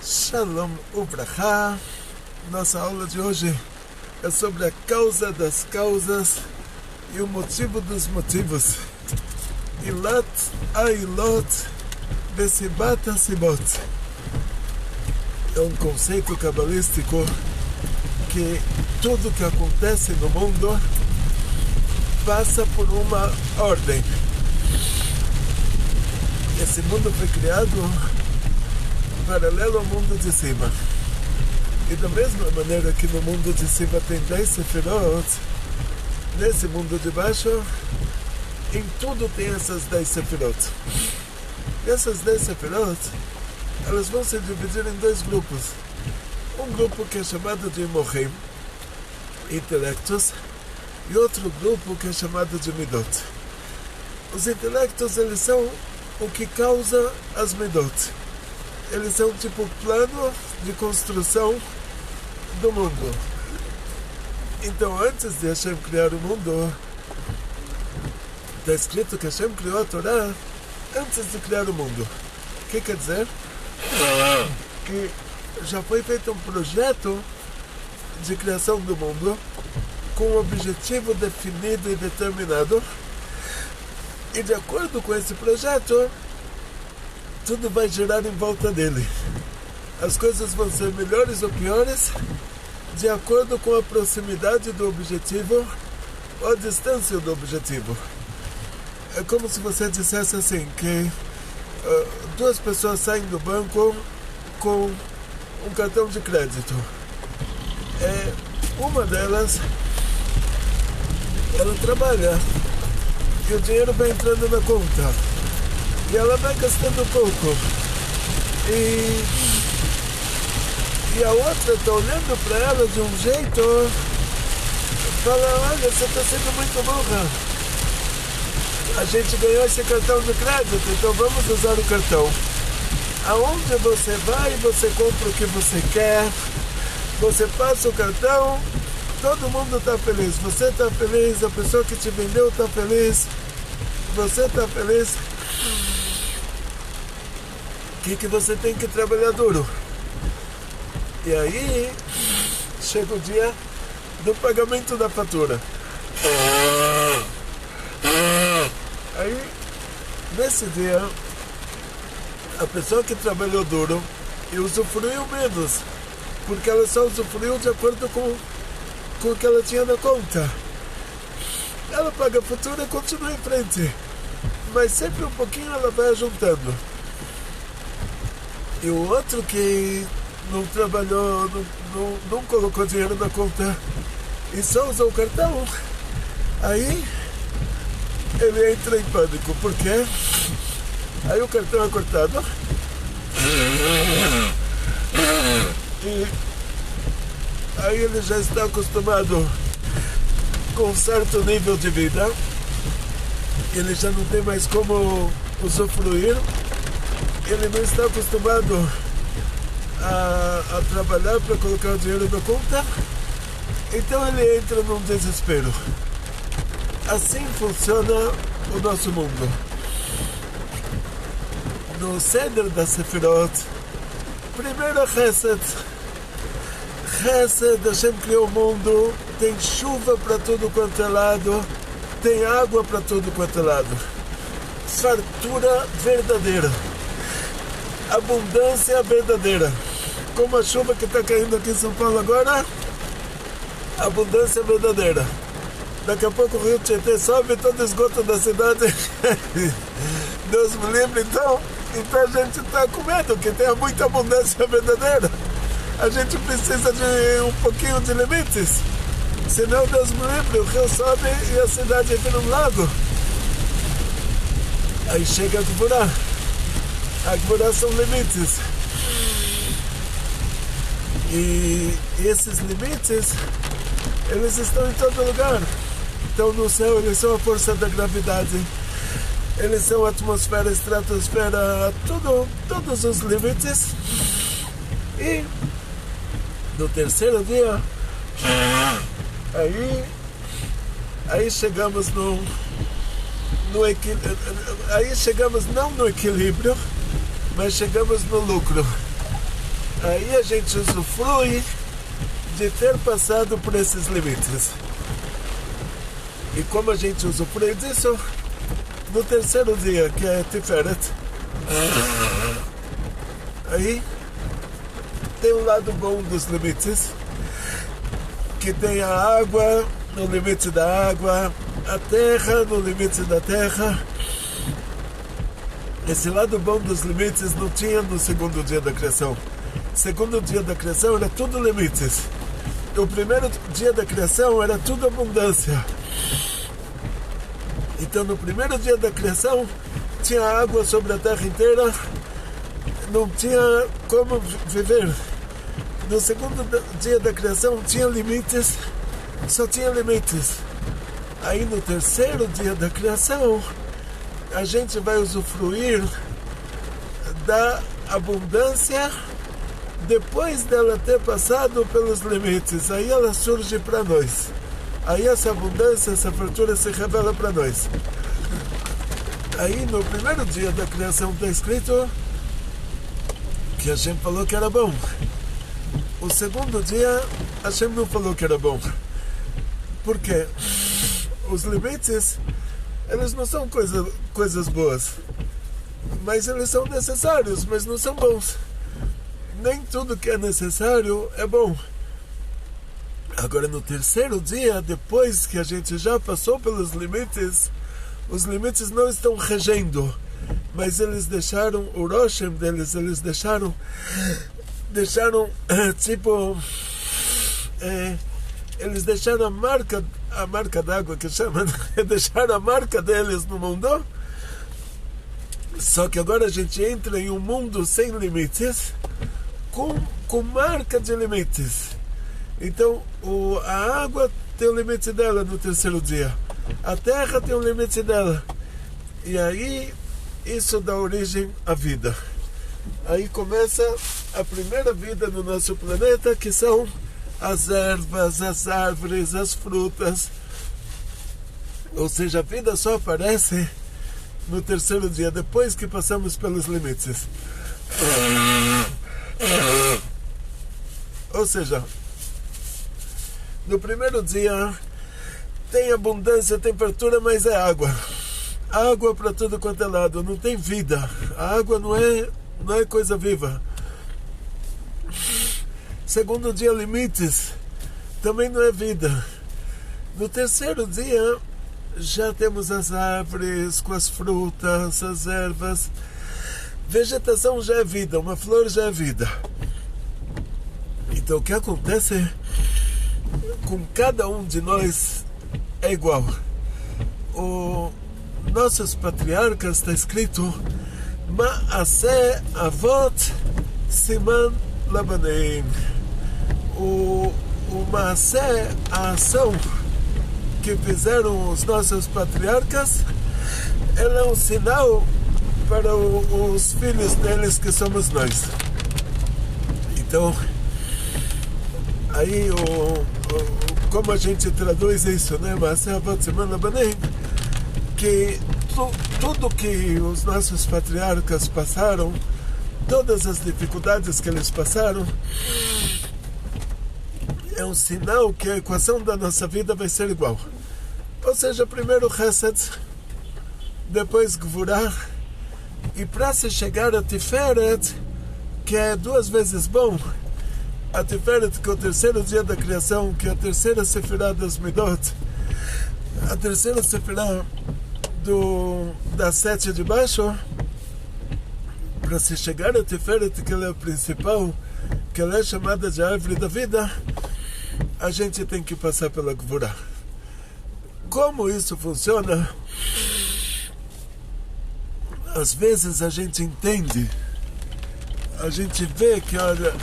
Shalom Ubrachá. Nossa aula de hoje é sobre a causa das causas e o motivo dos motivos. Ilat Ailot Besibat Asibot. É um conceito cabalístico que tudo que acontece no mundo passa por uma ordem. Esse mundo foi criado paralelo ao mundo de cima. E da mesma maneira que no mundo de cima tem 10 sefirot, nesse mundo de baixo, em tudo tem essas 10 sefirot. E essas 10 sefirot, elas vão se dividir em dois grupos. Um grupo que é chamado de Mochim, intelectos, e outro grupo que é chamado de Midot. Os intelectos, eles são o que causa as Midot. Eles são tipo plano de construção do mundo. Então, antes de Hashem criar o mundo, está escrito que Hashem criou a Torá antes de criar o mundo. O que quer dizer? Que já foi feito um projeto de criação do mundo com um objetivo definido e determinado. E de acordo com esse projeto, tudo vai girar em volta dele. As coisas vão ser melhores ou piores de acordo com a proximidade do objetivo ou a distância do objetivo. É como se você dissesse assim, que duas pessoas saem do banco com um cartão de crédito. Uma delas, ela trabalha e o dinheiro vai entrando na conta. E ela vai gastando pouco. E a outra está olhando para ela de um jeito, fala, olha, você está sendo muito burra. A gente ganhou esse cartão de crédito, então vamos usar o cartão. Aonde você vai, você compra o que você quer, você passa o cartão, todo mundo está feliz. Você está feliz, a pessoa que te vendeu está feliz, você está feliz. Que você tem que trabalhar duro. E aí chega o dia do pagamento da fatura. Aí nesse dia a pessoa que trabalhou duro e usufruiu menos, porque ela só usufruiu de acordo com o que ela tinha na conta. Ela paga a fatura e continua em frente, mas sempre um pouquinho ela vai juntando. E o outro que não trabalhou, não colocou dinheiro na conta e só usou o cartão, aí ele entra em pânico. Por quê? Aí o cartão é cortado e aí ele já está acostumado com um certo nível de vida, ele já não tem mais como usufruir. Ele não está acostumado a trabalhar para colocar o dinheiro na conta, então ele entra num desespero. Assim funciona o nosso mundo. No Seder da Sefirot, primeiro é Chesed. Chesed, Hashem criou o mundo, tem chuva para tudo quanto é lado, tem água para tudo quanto é lado. Fartura verdadeira. Abundância verdadeira, como a chuva que está caindo aqui em São Paulo agora, abundância verdadeira. Daqui a pouco o rio Tietê sobe todo o esgoto da cidade. Deus me livre. Então a gente está com medo, que tenha muita abundância verdadeira. A gente precisa de um pouquinho de limites, senão Deus me livre, o rio sobe e a cidade vira um lago. Aí chega a Gvorá. A Gvorá são limites. E esses limites, eles estão em todo lugar. Então no céu eles são a força da gravidade, eles são a atmosfera, a estratosfera, todos os limites. E no terceiro dia, aí chegamos aí chegamos não no equilíbrio, mas chegamos no lucro. Aí a gente usufrui de ter passado por esses limites. E como a gente usufrui disso, no terceiro dia, que é Tiferet, aí tem um lado bom dos limites, que tem a água no limite da água, a terra no limite da terra. Esse lado bom dos limites não tinha no segundo dia da criação. Segundo dia da criação era tudo limites. O primeiro dia da criação era tudo abundância. Então no primeiro dia da criação tinha água sobre a terra inteira, não tinha como viver. No segundo dia da criação tinha limites, só tinha limites. Aí no terceiro dia da criação a gente vai usufruir da abundância depois dela ter passado pelos limites. Aí ela surge para nós. Aí essa abundância, essa fartura se revela para nós. Aí no primeiro dia da criação está escrito que Hashem falou que era bom. O segundo dia Hashem não falou que era bom. Por quê? Os limites, eles não são coisas boas, mas eles são necessários, mas não são bons. Nem tudo que é necessário é bom. Agora no terceiro dia, depois que a gente já passou pelos limites, os limites não estão regendo, mas eles deixaram o Roshem deles, eles deixaram tipo, eles deixaram a marca d'água que chamam, deixaram a marca deles no mundo. Só que agora a gente entra em um mundo sem limites, com marca de limites. Então a água tem o limite dela no terceiro dia, a terra tem o limite dela, e aí isso dá origem à vida. Aí começa a primeira vida no nosso planeta, que são as ervas, as árvores, as frutas. Ou seja, a vida só aparece no terceiro dia, depois que passamos pelos limites. Ou seja, no primeiro dia tem abundância, tem fartura, mas é água. Água para tudo quanto é lado, não tem vida. A água não é coisa viva. Segundo dia, limites, também não é vida. No terceiro dia já temos as árvores com as frutas, as ervas. Vegetação já é vida, uma flor já é vida. Então o que acontece com cada um de nós é igual. Nossos patriarcas, está escrito Ma'aseh Avot Siman Labaneim. O Ma'aseh, a ação que fizeram os nossos patriarcas, ela é um sinal para os filhos deles, que somos nós. Então, aí como a gente traduz isso, né? Ma'aseh Avot Siman Labaneim, que tudo que os nossos patriarcas passaram, todas as dificuldades que eles passaram, é um sinal que a equação da nossa vida vai ser igual. Ou seja, primeiro Chesed, depois Gvurah, e para se chegar a Tiferet, que é 2 vezes bom, a Tiferet, que é o terceiro dia da criação, que é a terceira Sefirah das Midot, a terceira Sefirah das 7 de baixo, para se chegar a Tiferet, que ela é a principal, que ela é chamada de árvore da vida, a gente tem que passar pela Gvurah. Como isso funciona? Às vezes a gente entende, a gente vê que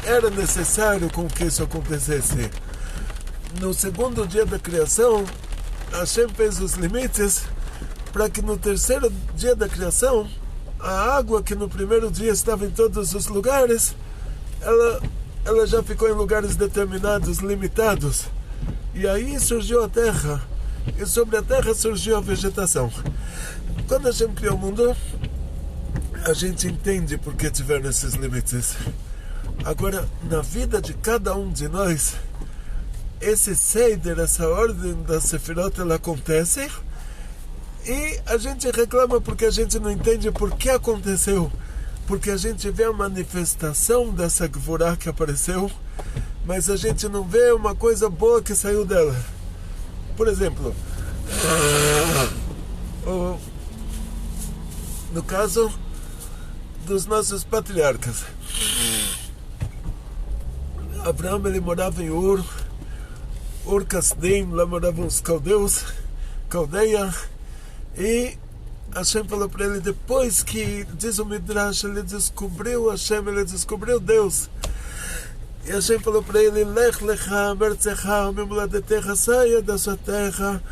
era necessário com que isso acontecesse. No segundo dia da criação, Hashem fez os limites para que no terceiro dia da criação, a água que no primeiro dia estava em todos os lugares, ela já ficou em lugares determinados, limitados. E aí surgiu a terra, e sobre a terra surgiu a vegetação. Quando a gente criou o mundo, a gente entende por que tiveram esses limites. Agora, na vida de cada um de nós, esse Seider, essa ordem da Sefirot, ela acontece, e a gente reclama porque a gente não entende por que aconteceu, porque a gente vê a manifestação dessa Gvorá que apareceu, mas a gente não vê uma coisa boa que saiu dela. Por exemplo, no caso dos nossos patriarcas, Abraão, ele morava em Ur Kasdim, lá moravam os Caldeia, e Hashem falou para ele, depois que, diz o Midrash, ele descobriu Hashem, ele descobriu Deus, e Hashem falou para ele, Lech lecha mertzecha memoladetecha, saia da sua terra,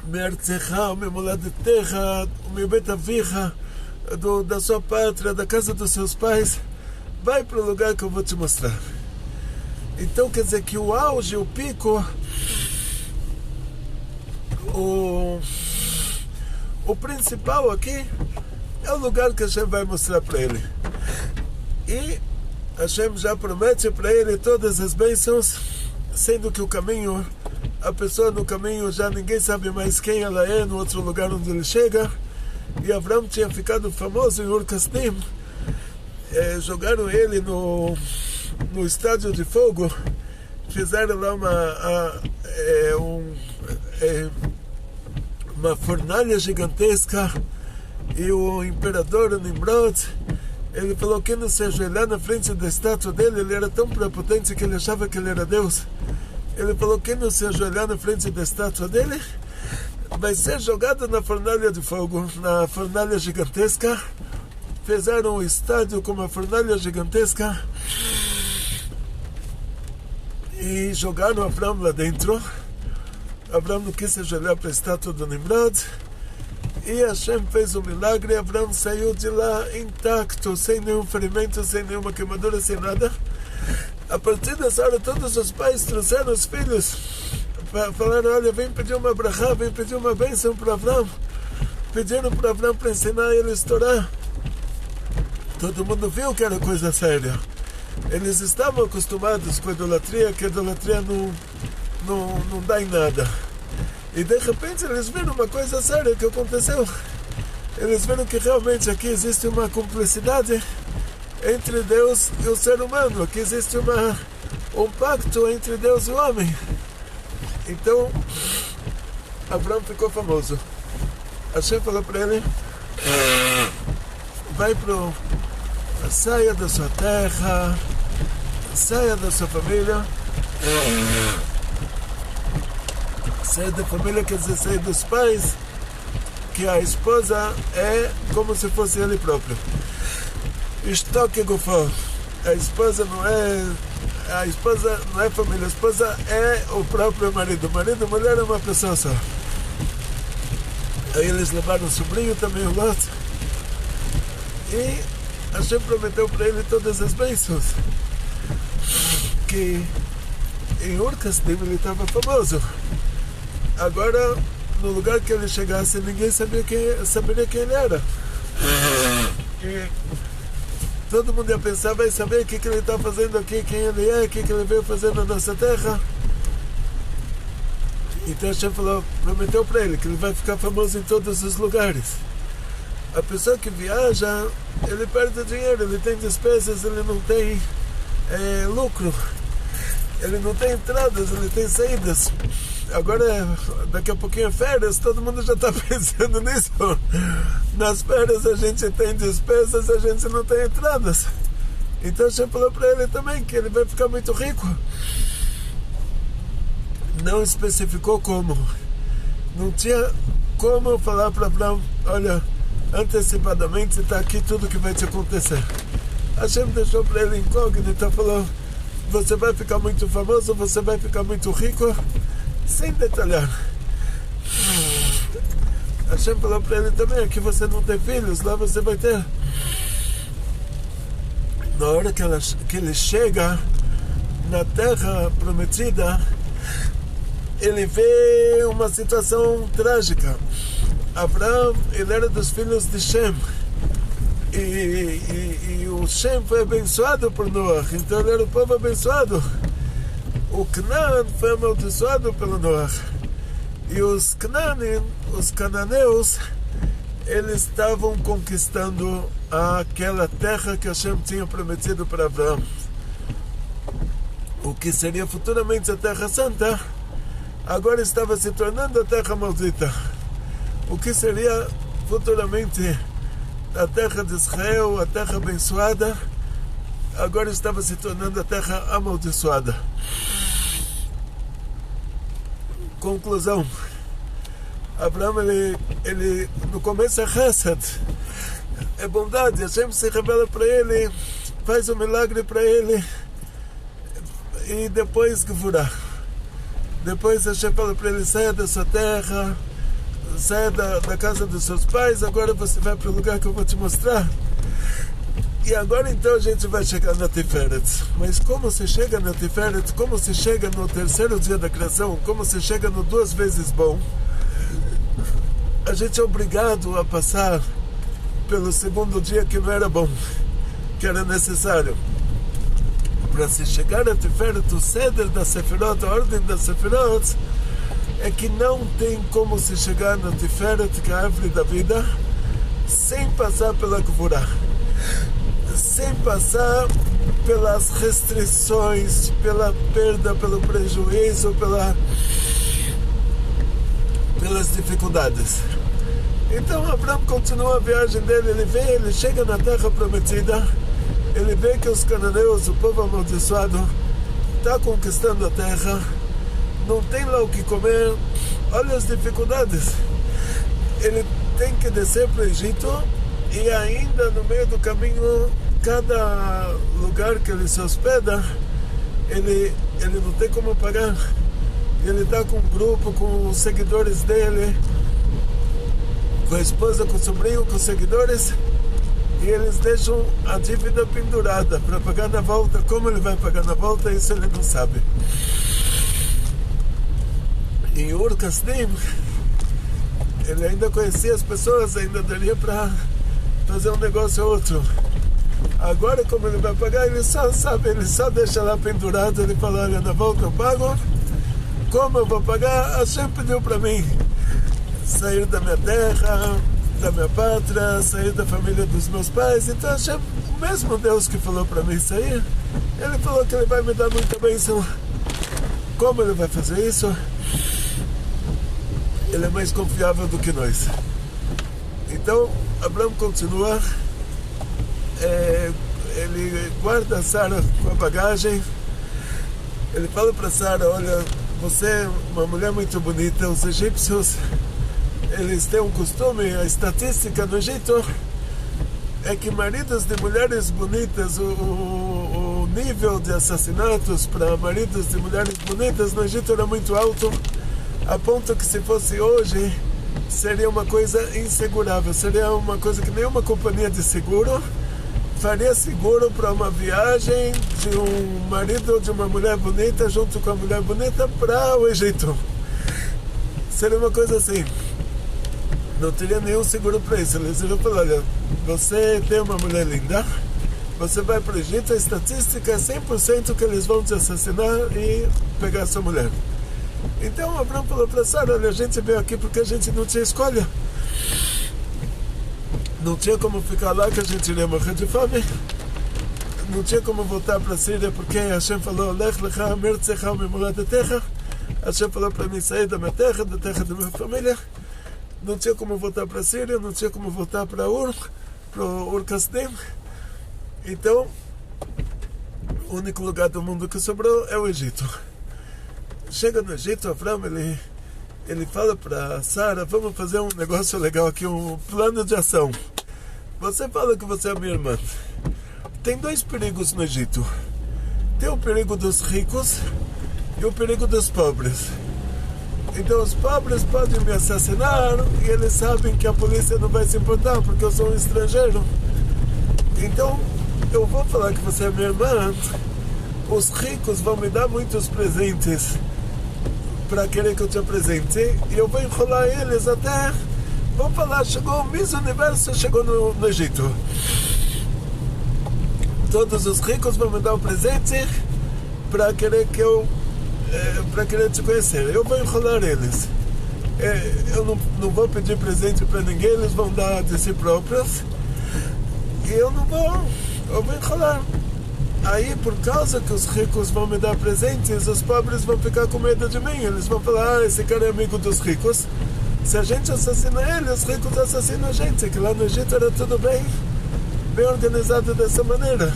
mertzecha memoladetecha, mebetavicha, da sua pátria, da casa dos seus pais, vai para o lugar que eu vou te mostrar. Então quer dizer que o auge, o pico, o principal aqui é o lugar que Hashem vai mostrar para ele. E Hashem já promete para ele todas as bênçãos, sendo que o caminho, a pessoa no caminho já ninguém sabe mais quem ela é no outro lugar onde ele chega. E Abraão tinha ficado famoso em Ur Kasdim, jogaram ele no estádio de fogo, fizeram lá uma fornalha gigantesca, e o imperador Nimrod, ele falou que não se ajoelhar na frente da estátua dele, ele era tão prepotente que ele achava que ele era Deus. Ele falou que não se ajoelhar na frente da estátua dele, vai ser jogado na fornalha de fogo, na fornalha gigantesca. Fizeram um estádio com uma fornalha gigantesca e jogaram Abraão lá dentro. Abraão não quis ajoelhar para a estátua do Nimrod, e Hashem fez um milagre. Abraão saiu de lá intacto, sem nenhum ferimento, sem nenhuma queimadura, sem nada. A partir dessa hora, todos os pais trouxeram os filhos, falaram, olha, vem pedir uma brachá, vem pedir uma bênção para Abraão. Pediram para Abraão para ensinar ele a estourar. Todo mundo viu que era coisa séria. Eles estavam acostumados com a idolatria, que a idolatria não dá em nada. E de repente eles viram uma coisa séria que aconteceu. Eles viram que realmente aqui existe uma cumplicidade entre Deus e o ser humano. Aqui existe um pacto entre Deus e o homem. Então, Abraão ficou famoso. Hashem falou para ele, vai saia da sua terra, saia da sua família. Saia da família quer dizer sair dos pais, que a esposa é como se fosse ele próprio. Estoque gufó. A esposa não é família, a esposa é o próprio marido. O marido e a mulher é uma pessoa só. Aí eles levaram o sobrinho também, o Lot, e Hashem prometeu para ele todas as bênçãos, que em Ur Kasdim ele estava famoso. Agora, no lugar que ele chegasse, ninguém saberia quem ele era. E todo mundo ia pensar, vai saber o que ele está fazendo aqui, quem ele é, o que ele veio fazer na nossa terra. Então Hashem prometeu para ele que ele vai ficar famoso em todos os lugares. A pessoa que viaja, ele perde dinheiro, ele tem despesas, ele não tem lucro, ele não tem entradas, ele tem saídas. Agora, daqui a pouquinho é férias, todo mundo já está pensando nisso. Nas férias a gente tem despesas, a gente não tem entradas. Então Hashem falou para ele também que ele vai ficar muito rico. Não especificou como. Não tinha como falar para Abraão, olha, antecipadamente está aqui tudo que vai te acontecer. Hashem deixou para ele incógnito, falou, você vai ficar muito famoso, você vai ficar muito rico, sem detalhar. Hashem falou para ele também, aqui você não tem filhos, lá você vai ter. Na hora que ele chega na terra prometida, ele vê uma situação trágica. Abraão, ele era dos filhos de Shem. E o Shem foi abençoado por Noach, então ele era o povo abençoado. O Canaan foi amaldiçoado pelo Noach. E os cananeus, eles estavam conquistando aquela terra que Hashem tinha prometido para Abraão. O que seria futuramente a Terra Santa, agora estava se tornando a Terra Maldita. O que seria futuramente a Terra de Israel, a Terra abençoada, agora estava se tornando a Terra amaldiçoada. Conclusão. Abraão, ele no começo é Chesed, é bondade. Hashem se revela para ele, faz um milagre para ele, e depois Gevurah. Depois Hashem fala para ele: saia da sua terra, saia da casa dos seus pais, agora você vai para o lugar que eu vou te mostrar. E agora então a gente vai chegar na Tiferet. Mas como se chega na Tiferet? Como se chega no terceiro dia da criação? Como se chega no 2 vezes bom? A gente é obrigado a passar pelo segundo dia que não era bom, que era necessário. Para se chegar a Tiferet, o Seder da Sefirot, a ordem da Sefirot, é que não tem como se chegar na Tiferet, que é a árvore da vida, sem passar pela Gevurah, sem passar pelas restrições, pela perda, pelo prejuízo, pelas dificuldades. Então Abraão continua a viagem dele, ele chega na terra prometida, ele vê que os cananeus, o povo amaldiçoado, está conquistando a terra, não tem lá o que comer, olha as dificuldades. Ele tem que descer para o Egito, e ainda no meio do caminho, cada lugar que ele se hospeda, ele não tem como pagar. Ele está com um grupo, com os seguidores dele, com a esposa, com o sobrinho, com os seguidores, e eles deixam a dívida pendurada para pagar na volta. Como ele vai pagar na volta, isso ele não sabe. Em Ur Kasdim, ele ainda conhecia as pessoas, ainda daria para fazer um negócio ou outro. Agora, como ele vai pagar, ele só sabe, ele só deixa lá pendurado. Ele fala: olha, na volta eu pago. Como eu vou pagar? Hashem pediu para mim sair da minha terra, da minha pátria, sair da família dos meus pais. Então Hashem, o mesmo Deus que falou para mim sair, ele falou que ele vai me dar muita bênção. Como ele vai fazer isso? Ele é mais confiável do que nós. Então Abraão continua, ele guarda a Sara com a bagagem. Ele fala para Sara: olha, você é uma mulher muito bonita. Os egípcios, eles têm um costume, a estatística no Egito é que maridos de mulheres bonitas, o nível de assassinatos para maridos de mulheres bonitas no Egito era muito alto, a ponto que, se fosse hoje, seria uma coisa insegurável, seria uma coisa que nenhuma companhia de seguro faria seguro para uma viagem de um marido ou de uma mulher bonita junto com a mulher bonita para o Egito. Seria uma coisa assim, não teria nenhum seguro para isso. Eles iriam falar: olha, você tem uma mulher linda, você vai para o Egito, a estatística é 100% que eles vão te assassinar e pegar sua mulher. Então Abraão falou para Sara: olha, a gente veio aqui porque a gente não tinha escolha. Não tinha como ficar lá, que a gente iria morrer de fome. Não tinha como voltar para a Síria, porque Hashem falou: Lech lecha mertzecha memoladetecha. Hashem falou para mim sair da minha terra, da terra da minha família. Não tinha como voltar para a Síria, não tinha como voltar para Ur Kasdim. Então, o único lugar do mundo que sobrou é o Egito. Chega no Egito, Abraão, ele fala para Sara: vamos fazer um negócio legal aqui, um plano de ação. Você fala que você é minha irmã. Tem 2 perigos no Egito. Tem o perigo dos ricos e o perigo dos pobres. Então os pobres podem me assassinar e eles sabem que a polícia não vai se importar porque eu sou um estrangeiro. Então eu vou falar que você é minha irmã. Os ricos vão me dar muitos presentes para querer que eu te apresente, e eu vou enrolar eles até vamos falar, chegou o Miss Universo, chegou no Egito. Todos os ricos vão me dar um presente para querer para querer te conhecer. Eu vou enrolar eles. Eu não vou pedir presente para ninguém, eles vão dar de si próprios. E eu vou enrolar. Aí, por causa que os ricos vão me dar presentes, os pobres vão ficar com medo de mim. Eles vão falar, esse cara é amigo dos ricos. Se a gente assassina ele, os ricos assassinam a gente. Que lá no Egito era tudo bem organizado dessa maneira.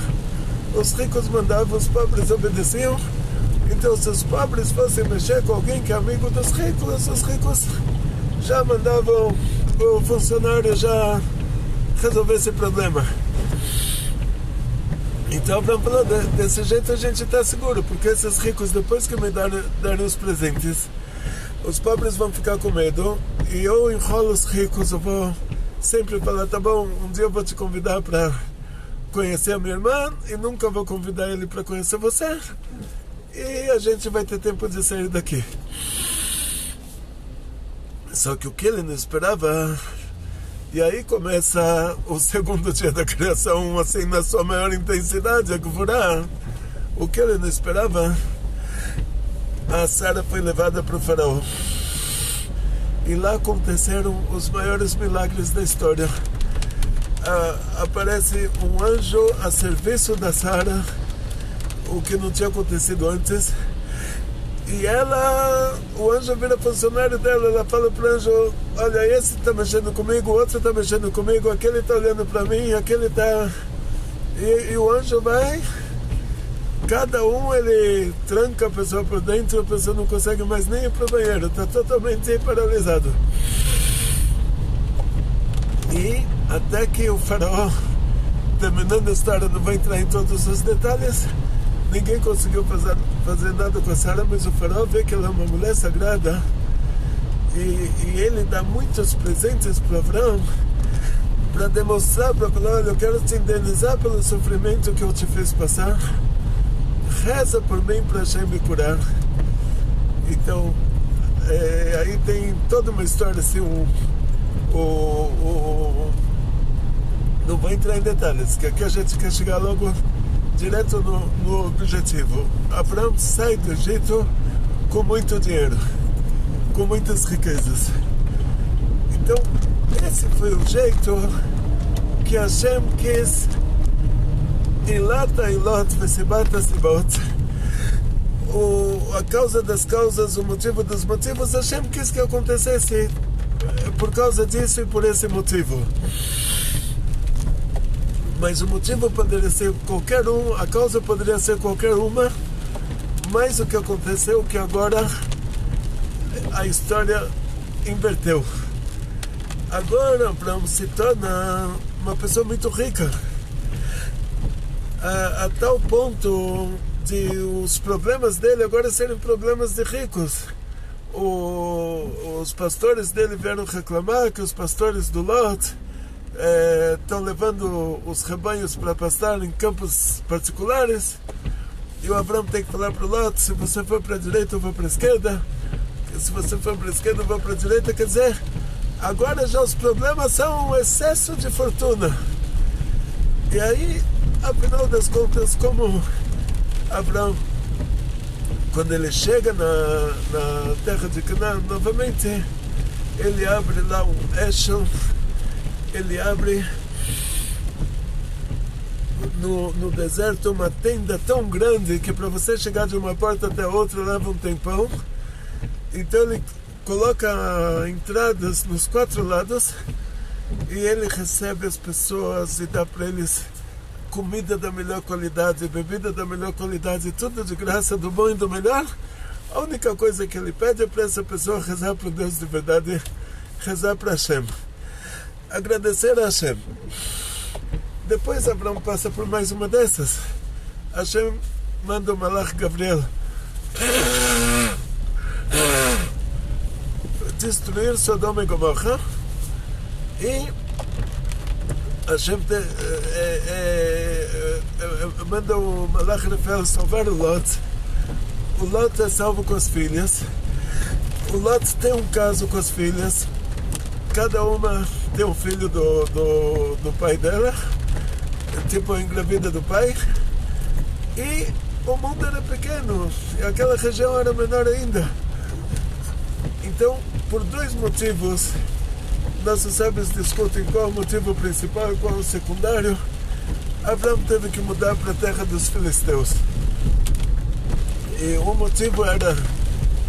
Os ricos mandavam, os pobres obedeciam. Então, se os pobres fossem mexer com alguém que é amigo dos ricos, os ricos já mandavam o funcionário já resolver esse problema. Então, Abraão falou, desse jeito a gente está seguro, porque esses ricos, depois que me darem os presentes, os pobres vão ficar com medo, e eu enrolo os ricos, eu vou sempre falar, tá bom, um dia eu vou te convidar para conhecer a minha irmã, e nunca vou convidar ele para conhecer você, e a gente vai ter tempo de sair daqui. Só que o que ele não esperava... E aí começa o segundo dia da criação, assim, na sua maior intensidade, a Gvurá. O que ele não esperava, a Sara foi levada para o faraó. E lá aconteceram os maiores milagres da história. Aparece um anjo a serviço da Sara, o que não tinha acontecido antes. E o anjo vira funcionário dela, ela fala para o anjo, olha, esse está mexendo comigo, o outro está mexendo comigo, aquele está olhando para mim, aquele está... E o anjo vai, cada um ele tranca a pessoa por dentro, a pessoa não consegue mais nem ir para o banheiro, está totalmente paralisado. E até que o faraó, terminando a história, não vai entrar em todos os detalhes, ninguém conseguiu fazer nada com a Sara, mas o faraó vê que ela é uma mulher sagrada e ele dá muitos presentes para Abraão para demonstrar, para falar, olha, eu quero te indenizar pelo sofrimento que eu te fiz passar, reza por mim para Hashem me curar. Então aí tem toda uma história assim, não vou entrar em detalhes, que aqui a gente quer chegar logo direto no objetivo. Abraão sai do Egito com muito dinheiro, com muitas riquezas. Então, esse foi o jeito que Hashem quis. Ilata ilot vesibata sibot. A causa das causas, o motivo dos motivos, Hashem quis que acontecesse por causa disso e por esse motivo. Mas o motivo poderia ser qualquer um, a causa poderia ser qualquer uma, mas o que aconteceu é que agora a história inverteu. Agora Abraão se torna uma pessoa muito rica, a tal ponto de os problemas dele agora serem problemas de ricos. Os pastores dele vieram reclamar que os pastores do Lot estão levando os rebanhos para pastar em campos particulares, e o Abraão tem que falar para o Lot, se você for para a direita eu vou para a esquerda, se você for para a esquerda eu vou para a direita. Quer dizer, agora já os problemas são um excesso de fortuna. E aí, afinal das contas, como Abraão, quando ele chega na terra de Canaã novamente, ele abre lá um Eshel, ele abre no deserto uma tenda tão grande que para você chegar de uma porta até outra leva um tempão. Então ele coloca entradas nos 4 lados e ele recebe as pessoas e dá para eles comida da melhor qualidade, bebida da melhor qualidade, tudo de graça, do bom e do melhor. A única coisa que ele pede é para essa pessoa rezar para Deus de verdade, rezar para Hashem, agradecer a Hashem. Depois Abraão passa por mais uma dessas. Hashem manda o Malach Gabriel destruir Sodoma e Gomorra, e Hashem manda o Malach Rafael salvar o Lot. O Lot é salvo com as filhas. O Lot tem um caso com as filhas, cada uma tem um filho do pai dela, tipo engravida do pai, e o mundo era pequeno, e aquela região era menor ainda. Então, por dois motivos, nossos sábios discutem qual é o motivo principal e qual é o secundário. Abraão teve que mudar para a terra dos filisteus. E o motivo era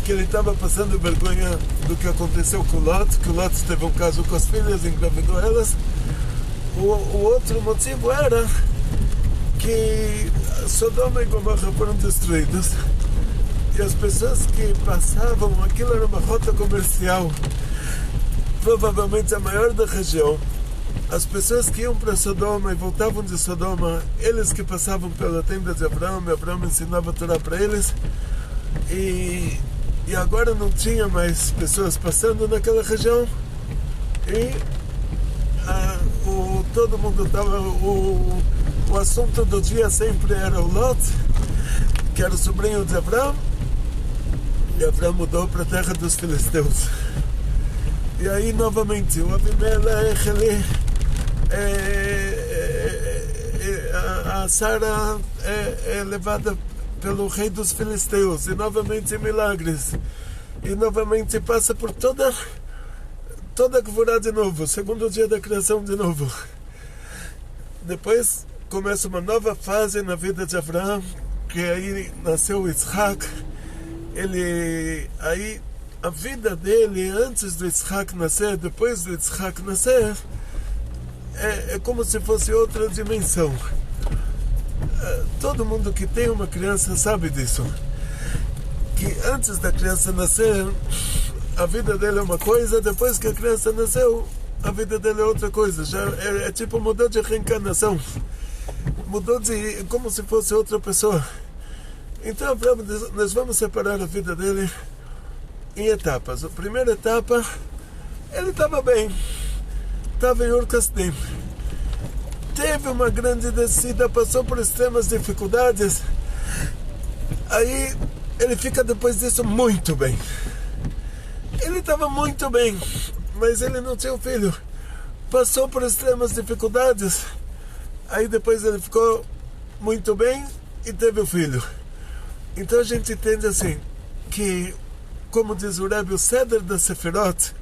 que ele estava passando vergonha do que aconteceu com Lot, que Lot teve um caso com as filhas e engravidou elas. O outro motivo era que Sodoma e Gomorra foram destruídos. E as pessoas que passavam, aquilo era uma rota comercial, provavelmente a maior da região. As pessoas que iam para Sodoma e voltavam de Sodoma, eles que passavam pela tenda de Abraão, e Abraão ensinava a Torá para eles, e agora não tinha mais pessoas passando naquela região, e todo mundo estava, o assunto do dia sempre era o Lot, que era o sobrinho de Abraão, e Abraão mudou para a terra dos filisteus. E aí novamente o Abimelech, a Sara é levada pelo rei dos filisteus, e novamente milagres, e novamente passa por toda a Gvorá de novo, segundo dia da criação de novo. Depois começa uma nova fase na vida de Abraão, que aí nasceu Isaac. Aí a vida dele, antes do Isaac nascer, depois do Isaac nascer, é como se fosse outra dimensão. Todo mundo que tem uma criança sabe disso, que antes da criança nascer, a vida dele é uma coisa, depois que a criança nasceu, a vida dele é outra coisa. Já é tipo, mudou de reencarnação, mudou de, como se fosse outra pessoa. Então nós vamos separar a vida dele em etapas. A primeira etapa, ele estava bem, estava em Ur Kasdim, teve uma grande descida, passou por extremas dificuldades, aí ele fica depois disso muito bem. Ele estava muito bem, mas ele não tinha um filho, passou por extremas dificuldades, aí depois ele ficou muito bem e teve o filho. Então a gente entende assim, que, como diz o Rebbe, o Seder da Sefirot,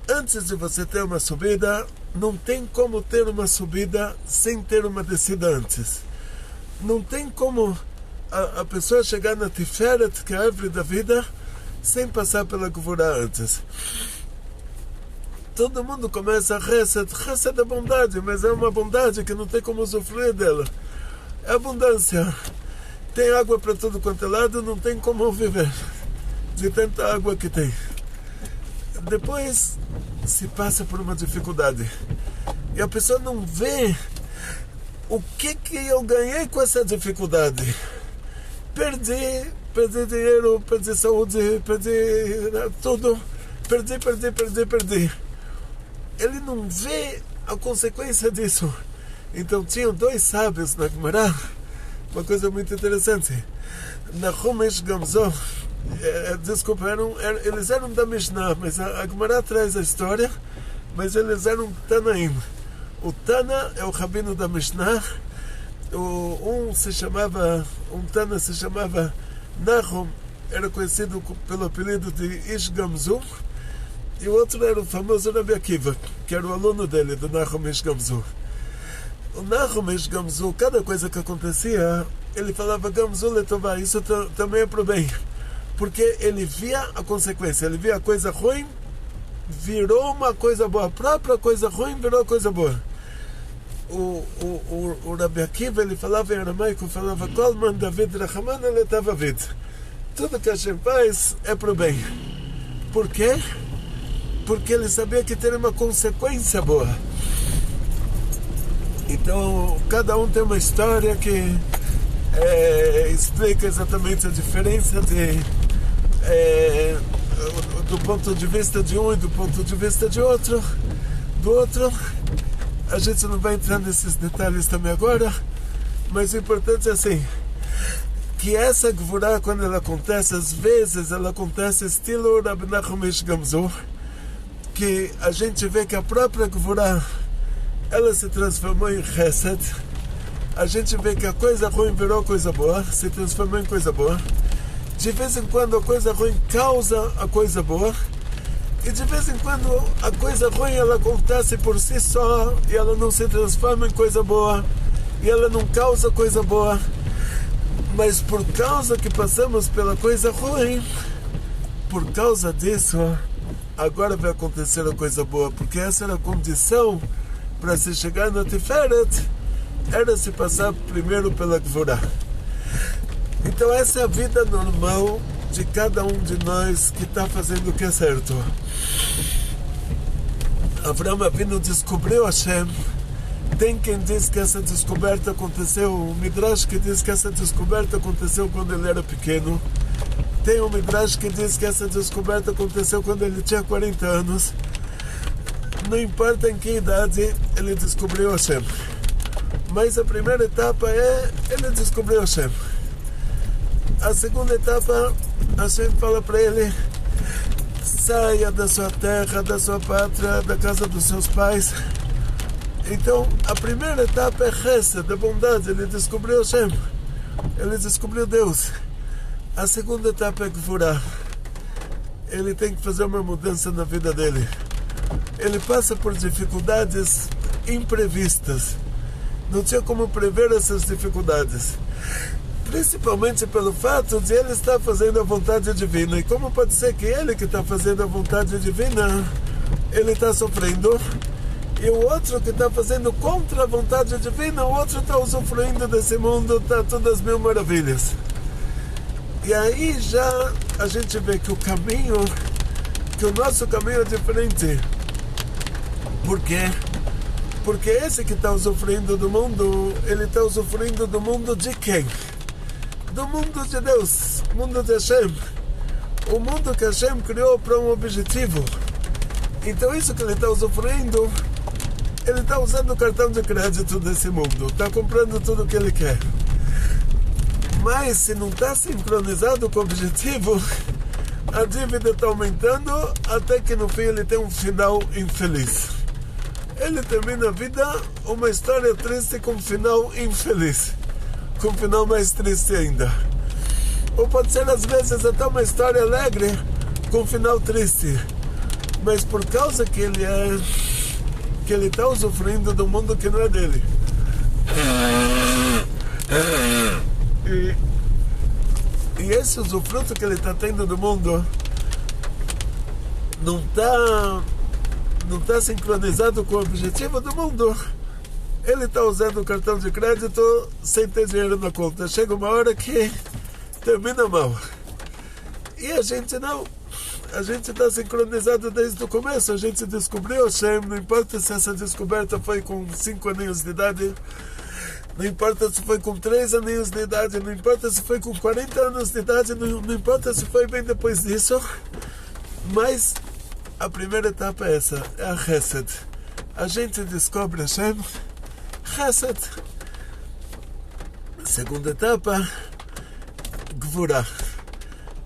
antes de você ter uma subida, não tem como ter uma subida sem ter uma descida antes. Não tem como a pessoa chegar na Tiferet, que é a árvore da vida, sem passar pela Gvorá antes. Todo mundo começa a Chesed é bondade, mas é uma bondade que não tem como usufruir dela. É abundância. Tem água para tudo quanto é lado, não tem como viver de tanta água que tem. Depois se passa por uma dificuldade e a pessoa não vê o que eu ganhei com essa dificuldade. Perdi dinheiro, perdi saúde, perdi tudo, perdi. Ele não vê a consequência disso. Então tinham dois sábios na Gemara, uma coisa muito interessante. Nahum Ish Gamzo, desculpa, eles eram da Mishnah, mas a Gemara traz a história, mas eles eram Tanaim. O Tana é o rabino da Mishnah. Um Tana se chamava Nahum, era conhecido pelo apelido de Ish Gamzu, e o outro era o famoso Rabbi Akiva, que era o aluno dele, do Nahum Ish Gamzu. O Nahum Ish Gamzu, cada coisa que acontecia, ele falava Gamzu letová, isso também é pro bem, porque ele via a consequência, ele via a coisa ruim, virou uma coisa boa, a própria coisa ruim virou coisa boa. O Rabbi Akiva, ele falava em aramaico, falava Kol man David Rachaman letavid, tudo que Hashem faz é pro bem. Por quê? Porque ele sabia que teria uma consequência boa. Então, cada um tem uma história que explica exatamente a diferença do ponto de vista de um e do ponto de vista do outro. A gente não vai entrar nesses detalhes também agora, mas o importante é assim, que essa Gvorá, quando ela acontece, às vezes ela acontece estilo Rabbi Nahum Ish Gamzu, que a gente vê que a própria Gvurah, ela se transformou em Chesed. A gente vê que a coisa ruim virou coisa boa, se transformou em coisa boa. De vez em quando a coisa ruim causa a coisa boa. E de vez em quando a coisa ruim ela acontece por si só e ela não se transforma em coisa boa. E ela não causa coisa boa. Mas por causa que passamos pela coisa ruim, por causa disso, agora vai acontecer a coisa boa. Porque essa era a condição para se chegar na Tiferet, era se passar primeiro pela Gvurah. Então essa é a vida normal de cada um de nós que está fazendo o que é certo. Avraham Avinu descobriu Hashem. Tem quem diz que essa descoberta aconteceu, o Midrash que diz que essa descoberta aconteceu quando ele era pequeno. Tem um Midrash que diz que essa descoberta aconteceu quando ele tinha 40 anos. Não importa em que idade ele descobriu Hashem. Mas a primeira etapa é ele descobriu Hashem. A segunda etapa, Hashem fala para ele: saia da sua terra, da sua pátria, da casa dos seus pais. Então, a primeira etapa é Chesed, da bondade. Ele descobriu Hashem. Ele descobriu Deus. A segunda etapa é Gvurah. Ele tem que fazer uma mudança na vida dele. Ele passa por dificuldades imprevistas. Não tinha como prever essas dificuldades. Principalmente pelo fato de ele estar fazendo a vontade divina. E como pode ser que ele que está fazendo a vontade divina, ele está sofrendo, e o outro que está fazendo contra a vontade divina, o outro está usufruindo desse mundo, está todas mil maravilhas. E aí já a gente vê que o nosso caminho é diferente. Por quê? Porque esse que está usufruindo do mundo, ele está usufruindo do mundo de quem? Do mundo de Deus, mundo de Hashem. O mundo que Hashem criou para um objetivo. Então isso que ele está usufruindo, ele está usando o cartão de crédito desse mundo, está comprando tudo o que ele quer. Mas se não está sincronizado com o objetivo, a dívida está aumentando até que no fim ele tem um final infeliz. Ele termina a vida uma história triste com um final infeliz, com um final mais triste ainda. Ou pode ser às vezes até uma história alegre com um final triste, mas por causa que ele está usufruindo do mundo que não é dele. E esse usufruto que ele está tendo do mundo não está sincronizado com o objetivo do mundo. Ele está usando o cartão de crédito sem ter dinheiro na conta. Chega uma hora que termina mal. E a gente não. A gente está sincronizado desde o começo. A gente descobriu Hashem. Não importa se essa descoberta foi com 5 aninhos de idade, não importa se foi com 3 aninhos de idade, não importa se foi com 40 anos de idade, não importa se foi bem depois disso. Mas a primeira etapa é essa, é a Chesed. A gente descobre Hashem, Chesed. Segunda etapa, Gvurah.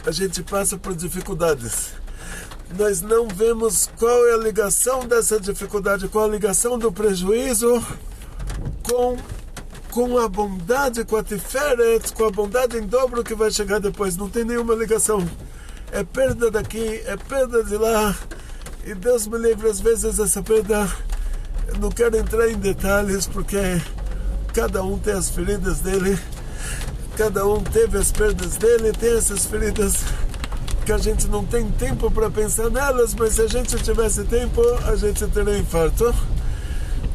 A gente passa por dificuldades. Nós não vemos qual é a ligação dessa dificuldade, qual a ligação do prejuízo com a bondade, com a Tiferet, com a bondade em dobro que vai chegar depois. Não tem nenhuma ligação. É perda daqui, é perda de lá. E Deus me livre, às vezes essa perda, eu não quero entrar em detalhes, porque cada um tem as feridas dele, cada um teve as perdas dele, tem essas feridas que a gente não tem tempo para pensar nelas, mas se a gente tivesse tempo, a gente teria um infarto.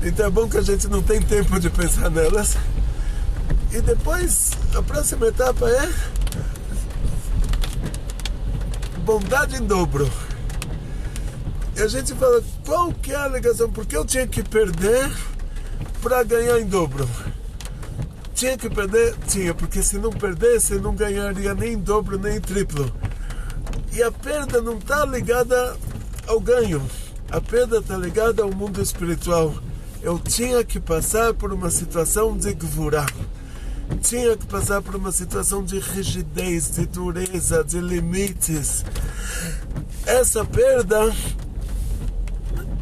Então é bom que a gente não tem tempo de pensar nelas. E depois, a próxima etapa é bondade em dobro. E a gente fala, qual que é a ligação? Porque eu tinha que perder para ganhar em dobro. Tinha que perder? Tinha, porque se não perdesse, não ganharia nem em dobro, nem em triplo. E a perda não está ligada ao ganho. A perda está ligada ao mundo espiritual. Eu tinha que passar por uma situação de Gvurah. Tinha que passar por uma situação de rigidez, de dureza, de limites. Essa perda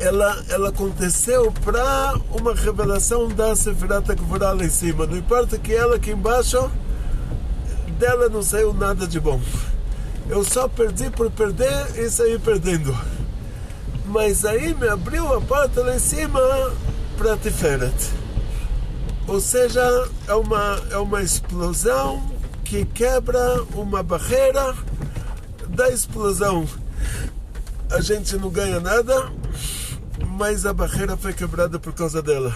ela aconteceu para uma revelação da Sefirat HaGvurah lá em cima. Não importa que ela aqui embaixo, dela não saiu nada de bom. Eu só perdi por perder e saí perdendo. Mas aí me abriu a porta lá em cima para Tiferet. Ou seja, é uma explosão que quebra uma barreira da explosão. A gente não ganha nada, mas a barreira foi quebrada por causa dela.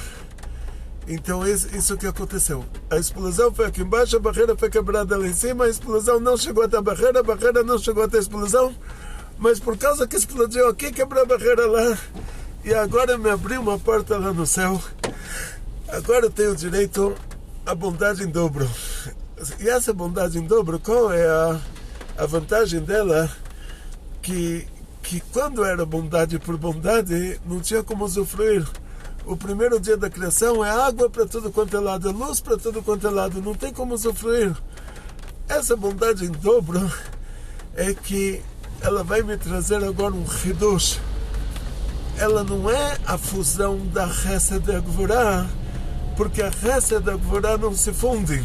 Então isso que aconteceu. A explosão foi aqui embaixo, a barreira foi quebrada lá em cima, a explosão não chegou até a barreira não chegou até a explosão, mas por causa que explodiu aqui, quebrou a barreira lá, e agora me abriu uma porta lá no céu. Agora eu tenho direito à bondade em dobro. E essa bondade em dobro, qual é a vantagem dela? Que quando era bondade por bondade, não tinha como usufruir. O primeiro dia da criação é água para tudo quanto é lado, é luz para tudo quanto é lado, não tem como usufruir. Essa bondade em dobro é que ela vai me trazer agora um Hidush. Ela não é a fusão da Chesed e a Gvurah, porque a Chesed e a Gvurah não se fundem.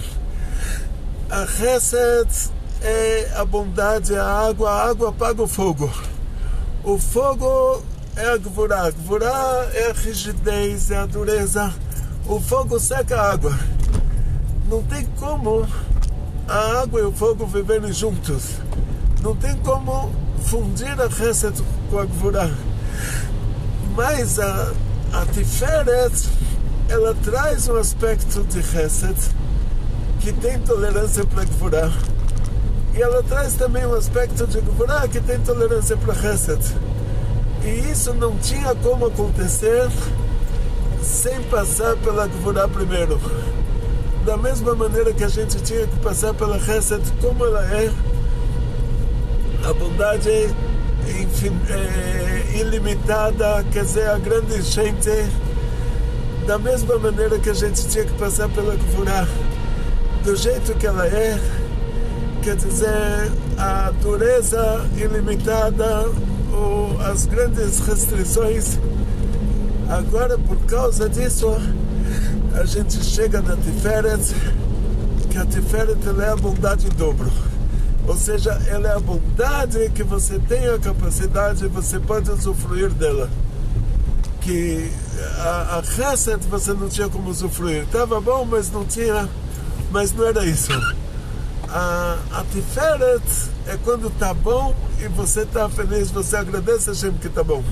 A Chesed é a bondade, a água apaga o fogo. O fogo é a Gvurah. A Gvurah é a rigidez, é a dureza. O fogo seca a água. Não tem como a água e o fogo viverem juntos. Não tem como fundir a Chesed com a Gvurah. Mas a Tiferet, ela traz um aspecto de Chesed que tem tolerância para a Gvurah. E ela traz também um aspecto de Gvurah que tem tolerância para Chesed. E isso não tinha como acontecer sem passar pela Gvurah primeiro. Da mesma maneira que a gente tinha que passar pela Chesed, como ela é, a bondade ilimitada, quer dizer, a grande enchente, da mesma maneira que a gente tinha que passar pela Gvurah, do jeito que ela é, quer dizer, a dureza ilimitada, ou as grandes restrições. Agora, por causa disso, a gente chega na Tiferet, que a Tiferet ela é a bondade em dobro. Ou seja, ela é a bondade que você tem a capacidade, você pode usufruir dela. Que a Chesed você não tinha como usufruir. Estava bom, mas não tinha, mas não era isso. A Tiferet é quando está bom e você está feliz, você agradece a Hashem que está bom.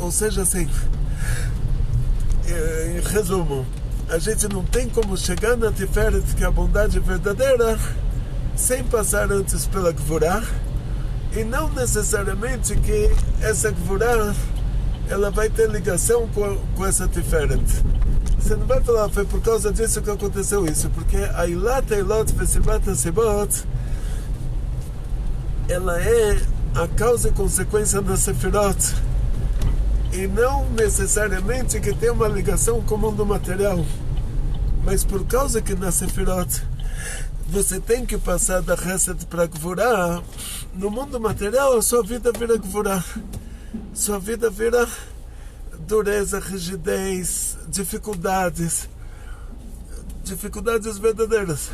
Ou seja, assim, em resumo, a gente não tem como chegar na Tiferet, que é a bondade verdadeira, sem passar antes pela Gvurah, e não necessariamente que essa Gvurah ela vai ter ligação com essa Tiferet. Você não vai falar, foi por causa disso que aconteceu isso, porque a Ilat Eilot Vesivat Asibot, ela é a causa e consequência da Sefirot, e não necessariamente que tem uma ligação com o mundo material, mas por causa que na Sefirot você tem que passar da Chesed para Gvurah, no mundo material a sua vida vira Gvurah, sua vida vira dureza, rigidez, dificuldades verdadeiras.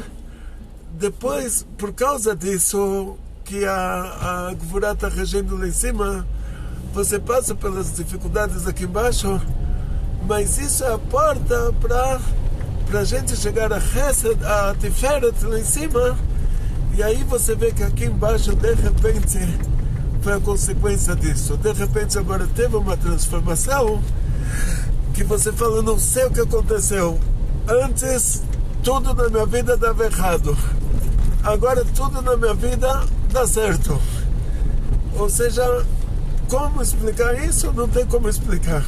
Depois, por causa disso que a Gvurah está regendo lá em cima, você passa pelas dificuldades aqui embaixo, mas isso é a porta para a gente chegar a Chesed, a Tiferet lá em cima, e aí você vê que aqui embaixo, de repente, foi a consequência disso. De repente agora teve uma transformação que você fala, não sei o que aconteceu. Antes tudo na minha vida dava errado, agora tudo na minha vida dá certo. Ou seja, como explicar isso? Não tem como explicar.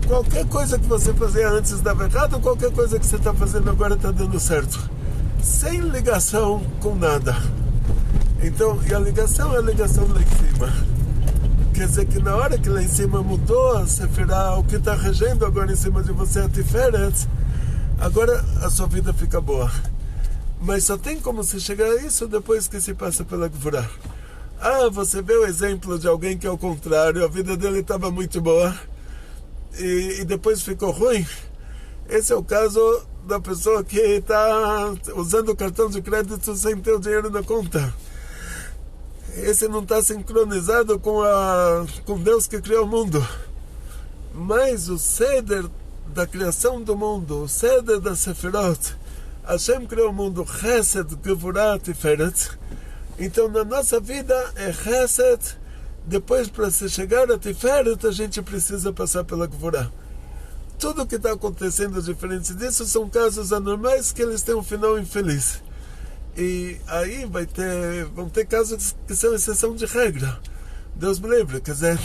Qualquer coisa que você fazia antes dava errado, qualquer coisa que você está fazendo agora está dando certo, sem ligação com nada. Então, e a ligação é a ligação lá em cima. Quer dizer que na hora que lá em cima mudou a Sefirah, o que está regendo agora em cima de você, a Tiferet, agora a sua vida fica boa. Mas só tem como se chegar a isso depois que se passa pela Gvurah. Você vê o exemplo de alguém que é o contrário, a vida dele estava muito boa e depois ficou ruim. Esse é o caso da pessoa que está usando o cartão de crédito sem ter o dinheiro na conta. Esse não está sincronizado com Deus que criou o mundo. Mas o Seder da criação do mundo, o Seder da Sefirot, Hashem criou o mundo Chesed, Gevurah, Tiferet. Então na nossa vida é Chesed, depois para se chegar a Tiferet a gente precisa passar pela Gevurah. Tudo que está acontecendo diferente disso são casos anormais que eles têm um final infeliz. E aí vão ter casos que são exceção de regra. Deus me livre, quer dizer,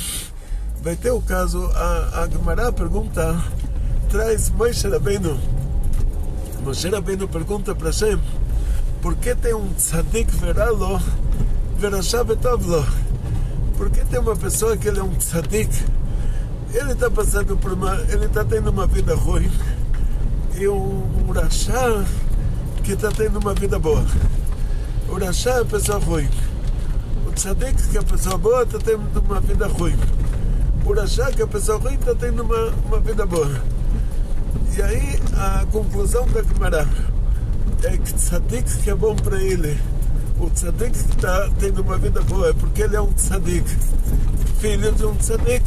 vai ter o caso, a Gemara pergunta, traz Moshe Rabbeinu. Moshe Rabbeinu pergunta para Hashem, por que tem um tzadik veralo, verashá betovlo? Por que tem uma pessoa que ele é um tzadik? Ele está passando ele está tendo uma vida ruim, e um rachá que está tendo uma vida boa. O rachá é a pessoa ruim. O tzadik, que é a pessoa boa, está tendo uma vida ruim. O rachá, que é a pessoa ruim, está tendo uma vida boa. E aí a conclusão da Gemara é que tzadik que é bom para ele, o tzadik que está tendo uma vida boa é porque ele é um tzadik, filho de um tzadik.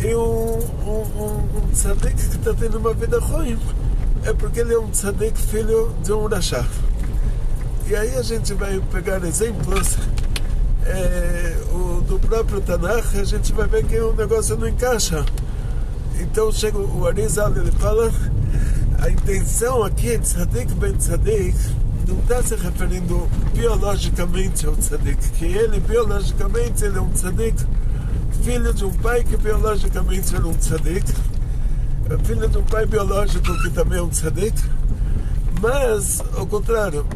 E um tzadik que está tendo uma vida ruim é porque ele é um tzadik, filho de um rachá. E aí a gente vai pegar exemplos do próprio Tanakh, a gente vai ver que o negócio não encaixa. Então chega o Arizal, ele fala, a intenção aqui de tzadik ben tzadik não está se referindo biologicamente ao tzadik, que ele biologicamente ele é um tzadik, filho de um pai que biologicamente era um tzadik, filho de um pai biológico que também é um tzadik, mas ao contrário,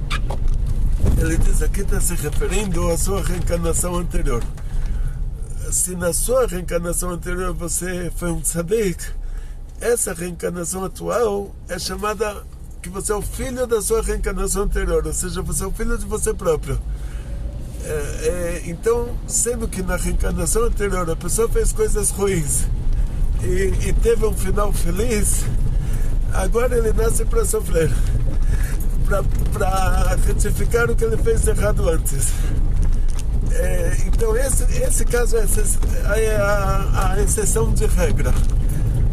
ele diz aqui está se referindo à sua reencarnação anterior. Se na sua reencarnação anterior você foi um tzadik, essa reencarnação atual é chamada que você é o filho da sua reencarnação anterior, ou seja, você é o filho de você próprio. Então, sendo que na reencarnação anterior a pessoa fez coisas ruins e teve um final feliz, agora ele nasce para sofrer, para retificar o que ele fez errado antes. Então esse caso é a exceção de regra.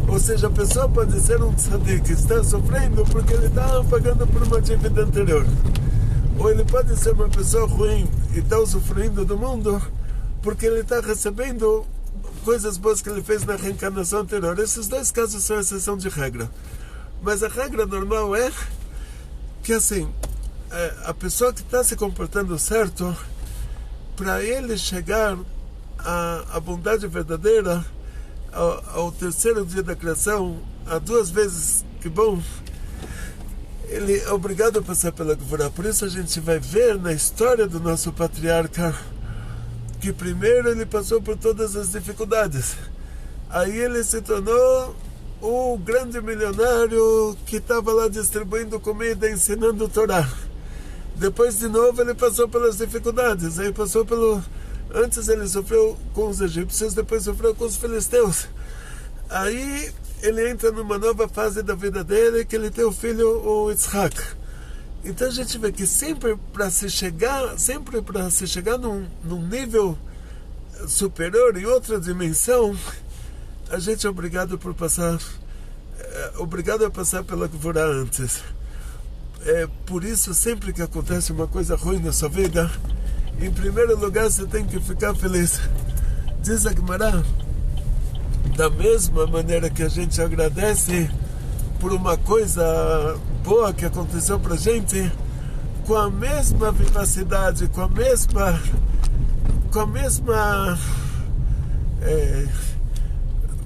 Ou seja, a pessoa pode ser um tzadik que está sofrendo porque ele está pagando por uma dívida anterior. Ou ele pode ser uma pessoa ruim e está usufruindo do mundo porque ele está recebendo coisas boas que ele fez na reencarnação anterior. Esses dois casos são exceção de regra. Mas a regra normal é que assim, a pessoa que está se comportando certo, para ele chegar à bondade verdadeira, ao terceiro dia da criação, a 2 vezes que bom, ele é obrigado a passar pela Gevurah. Por isso a gente vai ver na história do nosso patriarca que primeiro ele passou por todas as dificuldades. Aí ele se tornou o grande milionário que estava lá distribuindo comida, ensinando o Torá. Depois de novo ele passou pelas dificuldades. Aí passou antes ele sofreu com os egípcios, depois sofreu com os filisteus. Aí ele entra numa nova fase da vida dele, que ele tem o filho, o Yitzhak. Então a gente vê que sempre para se chegar num nível superior, em outra dimensão, a gente é obrigado a passar pela Gevurah antes. Por isso, sempre que acontece uma coisa ruim na sua vida, em primeiro lugar você tem que ficar feliz. Diz a Gemara, da mesma maneira que a gente agradece por uma coisa boa que aconteceu pra gente, com a mesma vivacidade, com a mesma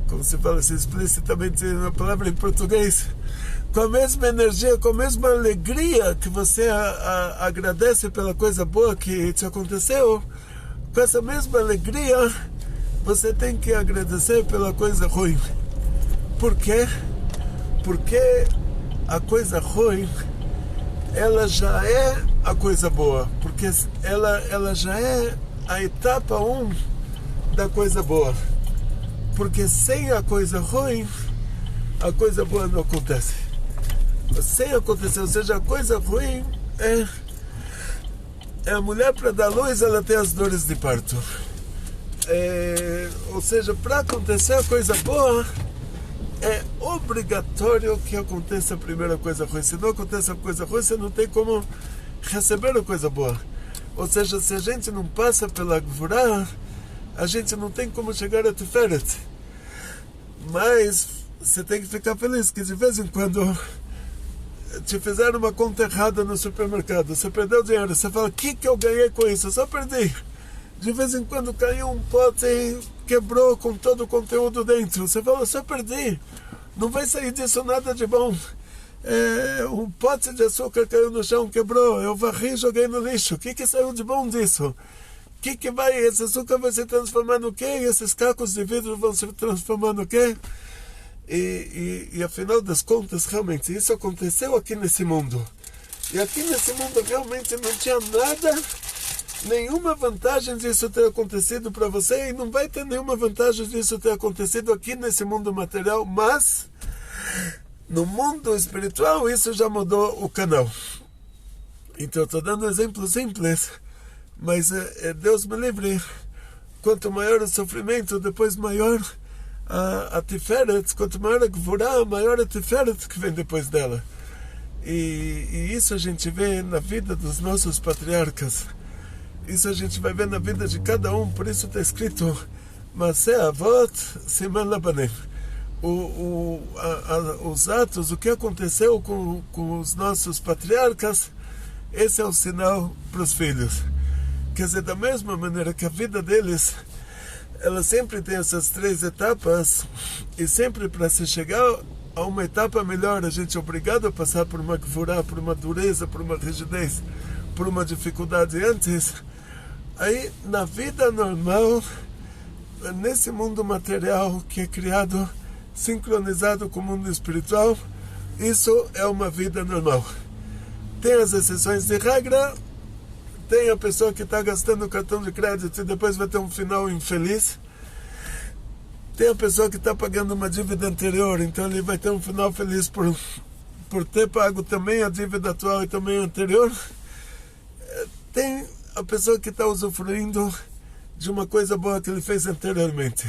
como se fala assim, explicitamente na palavra em português, com a mesma energia, com a mesma alegria que você agradece pela coisa boa que te aconteceu, com essa mesma alegria você tem que agradecer pela coisa ruim. Por quê? Porque a coisa ruim, ela já é a coisa boa, porque ela já é a etapa 1 da coisa boa. Porque sem a coisa ruim, a coisa boa não acontece. Sem acontecer, ou seja, a coisa ruim é a mulher para dar luz, ela tem as dores de parto. Ou seja, para acontecer a coisa boa, é obrigatório que aconteça a primeira coisa ruim. Se não acontece a coisa ruim, você não tem como receber a coisa boa. Ou seja, se a gente não passa pela Gvurá, a gente não tem como chegar a Tiferet. Mas você tem que ficar feliz que de vez em quando te fizeram uma conta errada no supermercado, você perdeu dinheiro, você fala, o que eu ganhei com isso? Eu só perdi. De vez em quando caiu um pote e quebrou com todo o conteúdo dentro, você fala, eu só perdi, não vai sair disso nada de bom. Um pote de açúcar caiu no chão, quebrou, eu varri e joguei no lixo, o que saiu de bom disso? Esse açúcar vai se transformar no quê? E esses cacos de vidro vão se transformar no quê? E afinal das contas, realmente, isso aconteceu aqui nesse mundo. E aqui nesse mundo realmente não tinha nada, nenhuma vantagem disso ter acontecido para você, e não vai ter nenhuma vantagem disso ter acontecido aqui nesse mundo material, mas no mundo espiritual isso já mudou o canal. Então eu estou dando um exemplo simples, mas Deus me livre, quanto maior o sofrimento, depois maior a Tiferet, quanto maior a Gvurá, maior a Tiferet que vem depois dela. E isso a gente vê na vida dos nossos patriarcas, isso a gente vai ver na vida de cada um, por isso está escrito Maseh Avot Siman Labanim. Os atos, o que aconteceu com os nossos patriarcas, esse é o sinal para os filhos. Quer dizer, da mesma maneira que a vida deles, ela sempre tem essas 3 etapas, e sempre para se chegar a uma etapa melhor, a gente é obrigado a passar por uma gvurá, por uma dureza, por uma rigidez, por uma dificuldade antes. Aí, na vida normal, nesse mundo material que é criado, sincronizado com o mundo espiritual, isso é uma vida normal. Tem as exceções de regra, tem a pessoa que está gastando cartão de crédito e depois vai ter um final infeliz. Tem a pessoa que está pagando uma dívida anterior, então ele vai ter um final feliz por ter pago também a dívida atual e também a anterior. Tem a pessoa que está usufruindo de uma coisa boa que ele fez anteriormente.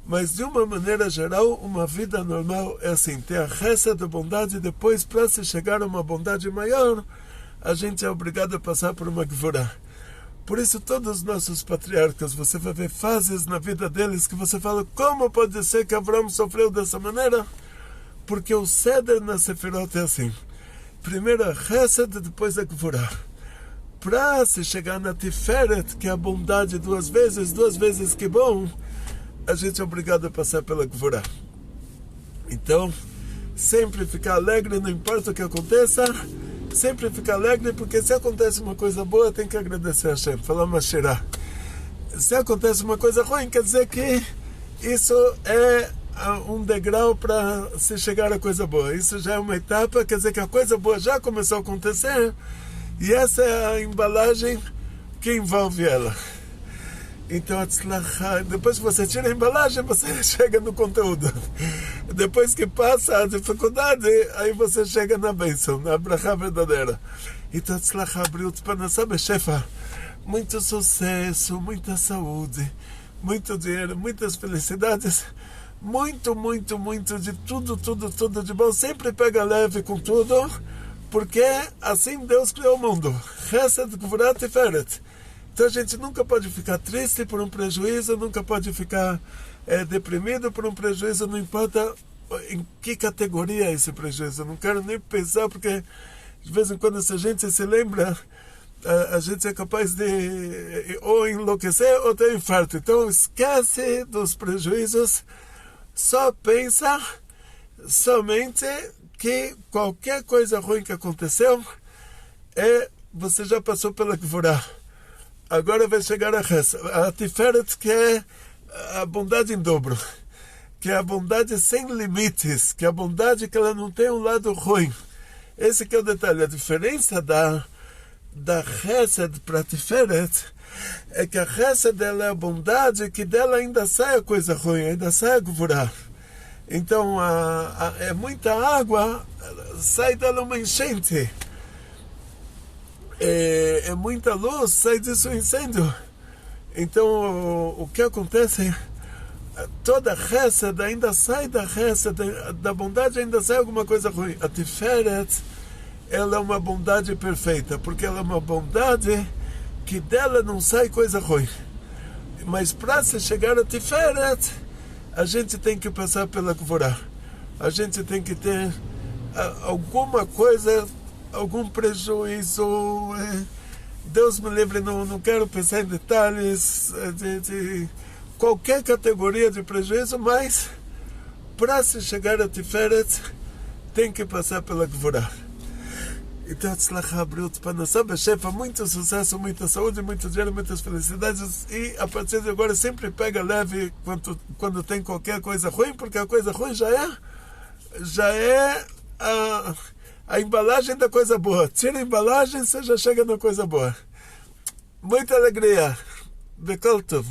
Mas de uma maneira geral, uma vida normal é assim, ter a resta da bondade, e depois, para se chegar a uma bondade maior, a gente é obrigado a passar por uma gvurá. Por isso, todos os nossos patriarcas, você vai ver fases na vida deles que você fala, como pode ser que Avraham sofreu dessa maneira? Porque o Seder na Sefirot é assim. Primeiro a Chesed, depois a gvurá. Para se chegar na Tiferet, que é a bondade duas vezes que bom, a gente é obrigado a passar pela gvurá. Então, sempre ficar alegre, não importa o que aconteça, sempre ficar alegre, porque se acontece uma coisa boa, tem que agradecer a Hashem, falar Mashirah. Se acontece uma coisa ruim, quer dizer que isso é um degrau para se chegar a coisa boa. Isso já é uma etapa, quer dizer que a coisa boa já começou a acontecer, e essa é a embalagem que envolve ela. Então, depois que você tira a embalagem, você chega no conteúdo. Depois que passa a dificuldade, aí você chega na bênção, na brachá verdadeira. Então, muito sucesso, muita saúde, muito dinheiro, muitas felicidades, muito de tudo de bom. Sempre pega leve com tudo, porque assim Deus criou o mundo. Chesed, Gvurá, Tiferet. Então a gente nunca pode ficar triste por um prejuízo, nunca pode ficar deprimido por um prejuízo, não importa em que categoria é esse prejuízo. Eu não quero nem pensar, porque de vez em quando, se a gente se lembra, a gente é capaz de ou enlouquecer ou ter infarto. Então esquece dos prejuízos, só pensa somente que qualquer coisa ruim que aconteceu, você já passou pela Gvurá. Agora vai chegar a Tiferet, que é a bondade em dobro, que é a bondade sem limites, que é a bondade que ela não tem um lado ruim. Esse que é o detalhe. A diferença da Chesed para Tiferet é que a Chesed dela é a bondade, que dela ainda sai a coisa ruim, ainda sai a Gvurah. Então é muita água, sai dela uma enchente. É muita luz, sai disso um incêndio. Então o que acontece? Toda Chesed ainda sai da Chesed, da bondade ainda sai alguma coisa ruim. A Tiferet, ela é uma bondade perfeita, porque ela é uma bondade que dela não sai coisa ruim. Mas para se chegar a Tiferet, a gente tem que passar pela Gvurah. A gente tem que ter alguma coisa, algum prejuízo. Deus me livre, não quero pensar em detalhes de qualquer categoria de prejuízo, mas para se chegar a Tiferet, tem que passar pela Gvurah. Então, muito sucesso, muita saúde, muito dinheiro, muitas felicidades. E a partir de agora sempre pega leve quando tem qualquer coisa ruim, porque a coisa ruim já é a embalagem da coisa boa. Tira a embalagem, você já chega na coisa boa. Muita alegria. Bekol Tov.